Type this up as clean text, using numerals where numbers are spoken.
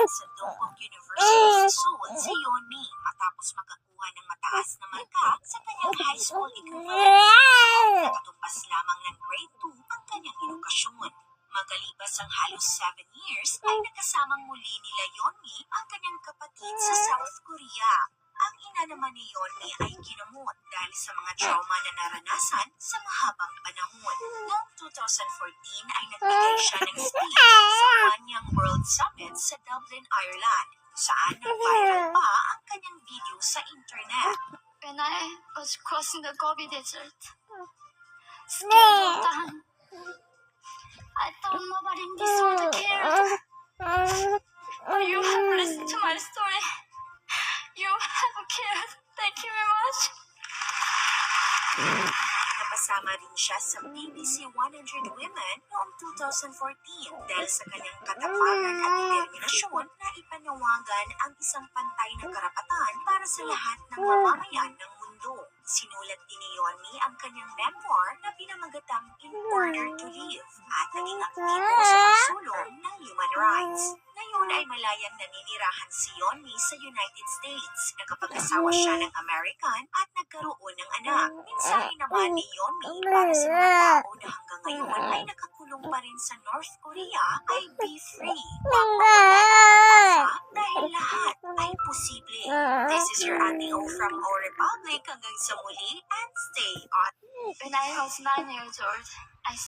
sa Dongguk University sa Seoul si Yeonmi matapos makakuha ng mataas na marka sa kanyang high school equivalent. Nakatumbas lamang ng grade 2 ang kanyang edukasyon. Magalipas ang halos 7 years ay nakasamang muli nila Yeonmi ang kanyang kapatid sa South Korea. Ang ina naman ni Yeonmi ay ginamot dahil sa mga trauma na naranasan sa mahabang panahon. Noong 2014 ay nagbigay siya ng speech sa One Young World Summit sa Dublin, Ireland, saan nag-viral pa ang kanyang video sa internet. When I was crossing the Gobi Desert, scared of dying, I thought nobody in this world cared. But you have listened to my story. You have cared. Thank you very much. Napasama rin siya sa BBC 100 Women noong 2014 dahil sa kanyang katapangan at determinasyon na ipanawagan ang isang pantay na karapatan para sa lahat ng mamamayan ng mundo. Sinulat din ni Yeonmi ang kanyang memoir na pinamagatang In Order to Live at naging aktibo sa pagsulong ng human rights. Ngayon ay malayang naninirahan si Yeonmi sa United States. Nakapag-asawa siya ng American at nagkaroon ng anak. Mensahe naman ni Yeonmi para sa mga tao na hanggang ngayon ay nakakulong pa rin sa North Korea ay be free. Huwag mawala ng pag-asa dahil lahat ay posible. This is your Ate O from our Republic. Hanggang sa muli and stay on. When I was 9 years old, I